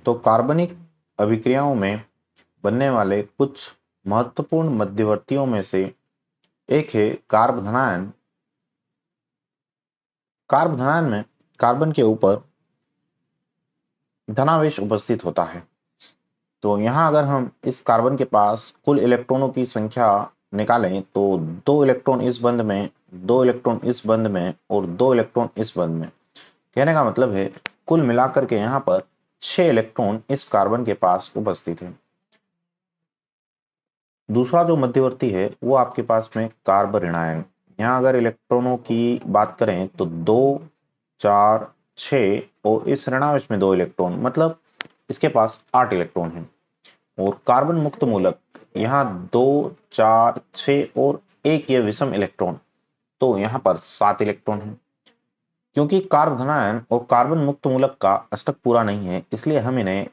तो कार्बनिक अभिक्रियाओं में बनने वाले कुछ महत्वपूर्ण मध्यवर्तियों में से एक है कार्बधनायन। कार्बधनायन में कार्बन के ऊपर धनावेश उपस्थित होता है। तो यहाँ अगर हम इस कार्बन के पास कुल इलेक्ट्रॉनों की संख्या निकालें तो 2 इलेक्ट्रॉन इस बंध में, 2 इलेक्ट्रॉन इस बंध में और 2 इलेक्ट्रॉन इस बंध में। कहने का मतलब है कुल मिलाकर के यहाँ पर 6 इलेक्ट्रॉन इस कार्बन के पास उपस्थित है। दूसरा जो मध्यवर्ती है वो आपके पास में कार्बऋणायन। यहाँ अगर इलेक्ट्रॉनों की बात करें तो 2, 4, 6 और इस ऋणावेश में 2 इलेक्ट्रॉन, मतलब इसके पास 8 इलेक्ट्रॉन हैं। और कार्बन मुक्त मूलक यहाँ 2, 4, 6 और 1 ये विषम इलेक्ट्रॉन, तो यहाँ पर 7 इलेक्ट्रॉन हैं। क्योंकि कार्बधनायन और कार्बन मुक्त मूलक का अष्टक पूरा नहीं है, इसलिए हम इन्हें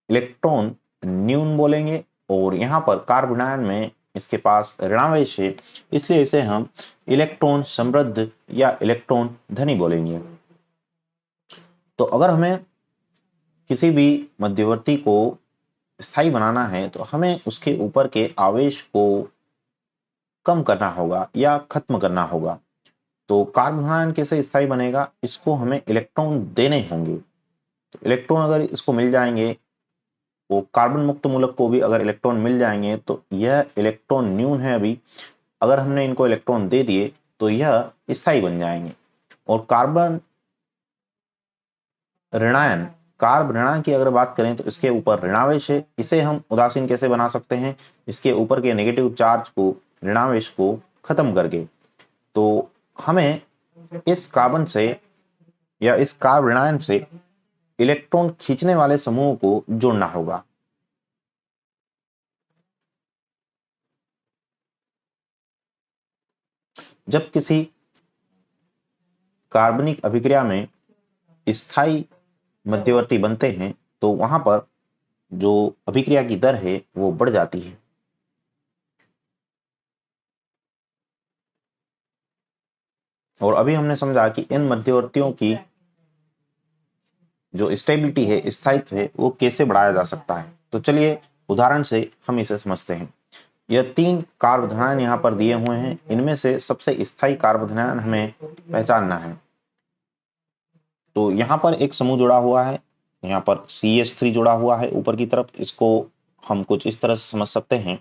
इलेक्ट्रॉन न्यून बोलेंगे। और यहाँ पर कार्बनायन में इसके पास ऋणावेश है, इसलिए इसे हम इलेक्ट्रॉन समृद्ध या इलेक्ट्रॉन धनी बोलेंगे। तो अगर हमें किसी भी मध्यवर्ती को स्थायी बनाना है तो हमें उसके ऊपर के आवेश को कम करना होगा या खत्म करना होगा। तो कार्बनायन कैसे स्थायी बनेगा, इसको हमें इलेक्ट्रॉन देने होंगे। तो इलेक्ट्रॉन अगर इसको मिल जाएंगे, वो कार्बन मुक्त मूलक को भी अगर इलेक्ट्रॉन मिल जाएंगे तो यह इलेक्ट्रॉन न्यून है अभी, अगर हमने इनको इलेक्ट्रॉन दे दिए तो यह स्थायी बन जाएंगे। और कार्बन ऋणायन, कार्ब ऋणायन की अगर बात करें तो इसके ऊपर ऋणावेश है, इसे हम उदासीन कैसे बना सकते हैं, इसके ऊपर के नेगेटिव चार्ज को, ऋणावेश को खत्म करके। तो हमें इस कार्बन से या इस कार्ब ऋणायन से इलेक्ट्रॉन खींचने वाले समूह को जोड़ना होगा। जब किसी कार्बनिक अभिक्रिया में स्थायी मध्यवर्ती बनते हैं तो वहां पर जो अभिक्रिया की दर है वो बढ़ जाती है। और अभी हमने समझा कि इन मध्यवर्तियों की जो स्टेबिलिटी है, स्थायित्व है, वो कैसे बढ़ाया जा सकता है। तो चलिए उदाहरण से हम इसे समझते हैं। यह 3 कार्बधनायन यहाँ पर दिए हुए हैं, इनमें से सबसे स्थायी कार्बधनायन हमें पहचानना है। तो यहाँ पर एक समूह जुड़ा हुआ है, यहाँ पर CH3 जुड़ा हुआ है ऊपर की तरफ। इसको हम कुछ इस तरह से समझ सकते हैं,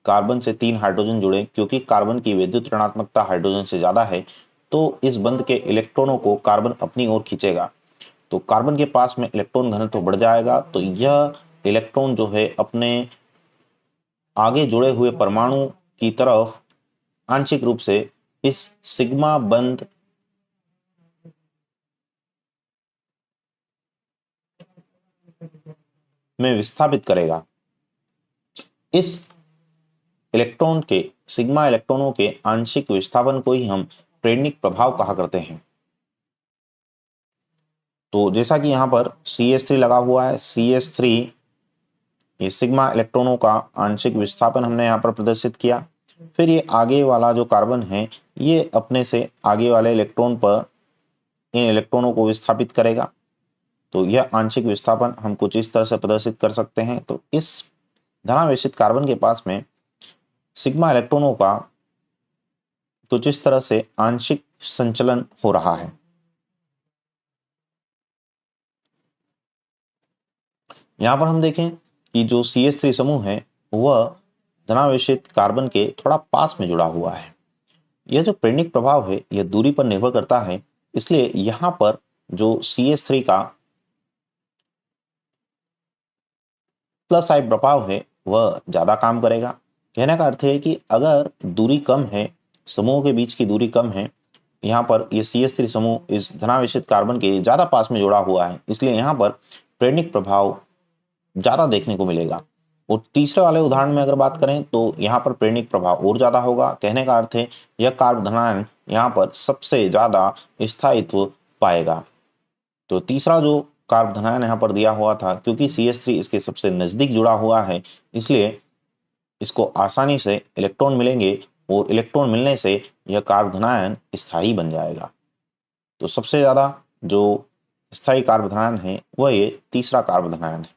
कार्बन से 3 हाइड्रोजन जुड़े, क्योंकि कार्बन की विद्युत ऋणात्मकता हाइड्रोजन से ज्यादा है तो इस बंध के इलेक्ट्रॉनों को कार्बन अपनी ओर खींचेगा। तो कार्बन के पास में इलेक्ट्रॉन घनत्व बढ़ जाएगा, तो यह इलेक्ट्रॉन जो है अपने आगे जुड़े हुए परमाणु की तरफ आंशिक रूप से इस सिग्मा बंध में विस्थापित करेगा। इस इलेक्ट्रॉन के, सिग्मा इलेक्ट्रॉनों के आंशिक विस्थापन को ही हम प्रेरणिक प्रभाव कहा करते हैं। तो जैसा कि यहाँ पर CH3 लगा हुआ है, CH3 ये सिग्मा इलेक्ट्रॉनों का आंशिक विस्थापन हमने यहाँ पर प्रदर्शित किया। फिर ये आगे वाला जो कार्बन है ये अपने से आगे वाले इलेक्ट्रॉन पर इन इलेक्ट्रॉनों को विस्थापित करेगा। तो यह आंशिक विस्थापन हम कुछ इस तरह से प्रदर्शित कर सकते हैं। तो इस धनावेशित कार्बन के पास में सिग्मा इलेक्ट्रॉनों का कुछ इस तरह से आंशिक संचलन हो रहा है। यहां पर हम देखें कि जो CH3 समूह है वह धनावेशित कार्बन के थोड़ा पास में जुड़ा हुआ है। यह जो प्रेरणिक प्रभाव है यह दूरी पर निर्भर करता है, इसलिए यहां पर जो CH3 का प्लस आई प्रभाव है वह ज्यादा काम करेगा। कहने का अर्थ है कि अगर दूरी कम है, समूह के बीच की दूरी कम है, यहाँ पर ये CH3 समूह इस धनावेशित कार्बन के ज्यादा पास में जुड़ा हुआ है, इसलिए यहाँ पर प्रेरणिक प्रभाव ज्यादा देखने को मिलेगा। और तीसरे वाले उदाहरण में अगर बात करें तो यहाँ पर प्रेरणिक प्रभाव और ज्यादा होगा। कहने का अर्थ है यह कार्बधनायन यहाँ पर सबसे ज्यादा स्थायित्व पाएगा। तो तीसरा जो कार्बधनायन यहाँ पर दिया हुआ था, क्योंकि CH3 इसके सबसे नजदीक जुड़ा हुआ है, इसलिए इसको आसानी से इलेक्ट्रॉन मिलेंगे और इलेक्ट्रॉन मिलने से यह कार्बधनायन स्थायी बन जाएगा। तो सबसे ज्यादा जो स्थायी कार्बोधनायन है वह ये तीसरा कार्बोधनायन है।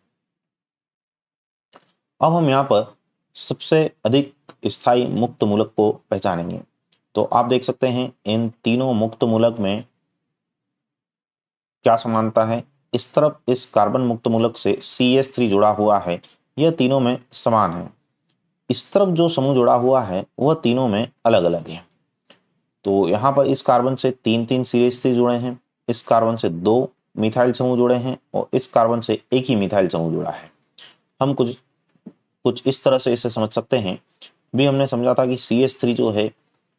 अब हम यहाँ पर सबसे अधिक स्थायी मुक्त मूलक को पहचानेंगे। तो आप देख सकते हैं इन तीनों मुक्त मूलक में क्या समानता है। इस तरफ इस कार्बन मुक्त मूलक से CH3 जुड़ा हुआ है, यह तीनों में समान है। इस तरफ जो समूह जुड़ा हुआ है वह तीनों में अलग अलग है। तो यहाँ पर इस कार्बन से 3 CH3 जुड़े हैं, इस कार्बन से 2 मिथाइल समूह जुड़े हैं और इस कार्बन से एक ही मिथाइल समूह जुड़ा है। हम कुछ इस तरह से इसे समझ सकते हैं। भी हमने समझा था कि CH3 जो है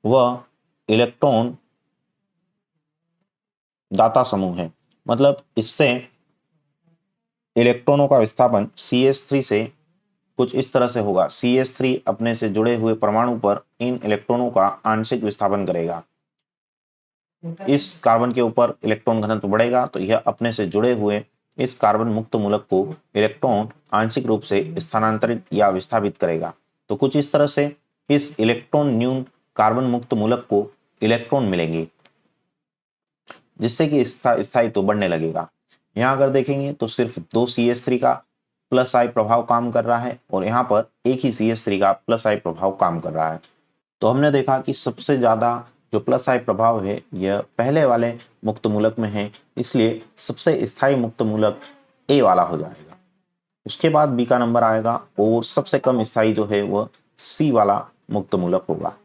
वह इलेक्ट्रॉन दाता समूह है, मतलब इससे इलेक्ट्रॉनों का विस्थापन CH3 से कुछ इस तरह से होगा। CH3 अपने से जुड़े हुए परमाणु पर इन इलेक्ट्रॉनों का आंशिक विस्थापन करेगा। इस कार्बन के ऊपर इलेक्ट्रॉन घनत्व बढ़ेगा तो यह अपने से जुड़े हुए इस कार्बन मुक्त मूलक को इलेक्ट्रॉन आंशिक रूप से स्थानांतरित या विस्थापित करेगा। तो कुछ इस तरह से इस इलेक्ट्रॉन न्यून कार्बन मुक्त मूलक को इलेक्ट्रॉन मिलेंगे, जिससे कि स्थायित्व बढ़ने लगेगा। यहाँ अगर देखेंगे तो सिर्फ 2 CH3 का प्लस आई प्रभाव काम कर रहा है और यहाँ पर एक ही CH3 का प्लस आई प्रभाव काम कर रहा है। तो हमने देखा कि सबसे ज़्यादा जो प्लस आई प्रभाव है यह पहले वाले मुक्त मूलक में है, इसलिए सबसे स्थायी मुक्त मूलक ए वाला हो जाएगा। उसके बाद बी का नंबर आएगा और सबसे कम स्थायी जो है वह सी वाला मुक्त मूलक होगा।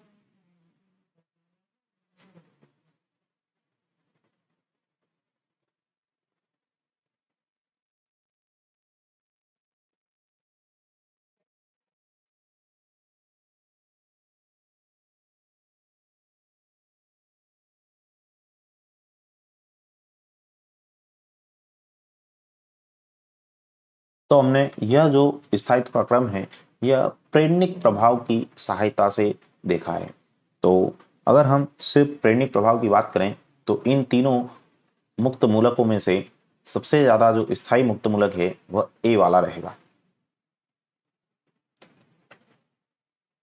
तो हमने यह जो स्थायित्व का क्रम है यह प्रेरणिक प्रभाव की सहायता से देखा है। तो अगर हम सिर्फ प्रेरणिक प्रभाव की बात करें तो इन तीनों मुक्त मूलकों में से सबसे ज्यादा जो स्थायी मुक्त मूलक है वह ए वाला रहेगा।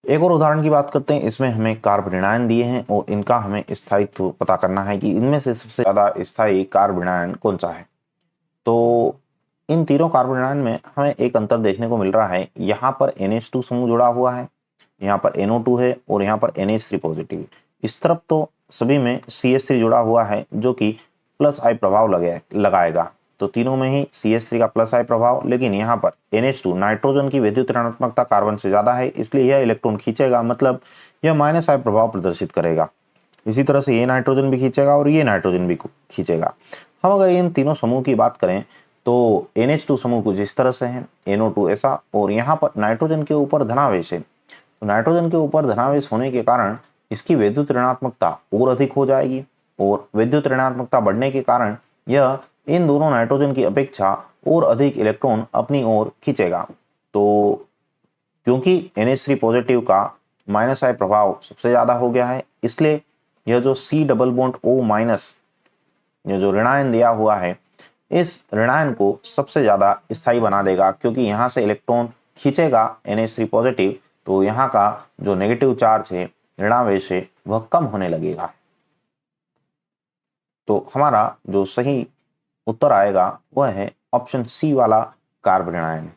एक और उदाहरण की बात करते हैं। इसमें हमें कार्बनियन दिए हैं और इनका हमें स्थायित्व पता करना है कि इनमें से सबसे ज्यादा स्थायी कार्बनियन कौन सा है। तो इन तीनों कार्बनियन में हमें एक अंतर देखने को मिल रहा है। यहाँ पर NH2 समूह जुड़ा हुआ है, यहाँ पर NO2 है और यहाँ पर NH3 पॉजिटिव। इस तरफ तो सभी में CH3 जुड़ा हुआ है जो कि प्लस आई प्रभाव लगाएगा। तो तीनों में ही CH3 का प्लस आई प्रभाव, लेकिन यहाँ पर NH2 नाइट्रोजन की विद्युत ऋणात्मकता कार्बन से ज़्यादा है, इसलिए यह इलेक्ट्रॉन खींचेगा, मतलब यह माइनस आई प्रभाव प्रदर्शित करेगा। इसी तरह से ये नाइट्रोजन भी खींचेगा और ये नाइट्रोजन भी खींचेगा। हम अगर इन तीनों समूह की बात करें तो NH2 समूह कुछ इस तरह से है, NO2 ऐसा, और यहाँ पर नाइट्रोजन के ऊपर धनावेश है। तो नाइट्रोजन के ऊपर धनावेश होने के कारण इसकी विद्युत ऋणात्मकता और अधिक हो जाएगी और विद्युत ऋणात्मकता बढ़ने के कारण यह इन दोनों नाइट्रोजन की अपेक्षा और अधिक इलेक्ट्रॉन अपनी ओर खींचेगा। तो क्योंकि NH3 पॉजिटिव का माइनस आई प्रभाव सबसे ज़्यादा हो गया है, इसलिए यह जो C double bond O minus यह जो ऋणायन दिया हुआ है इस ऋणायन को सबसे ज़्यादा स्थायी बना देगा, क्योंकि यहाँ से इलेक्ट्रॉन खींचेगा NH3 पॉजिटिव, तो यहाँ का जो नेगेटिव चार्ज है, ऋणावेश है, वह कम होने लगेगा। तो हमारा जो सही उत्तर आएगा वह है ऑप्शन सी वाला कार्बनियन।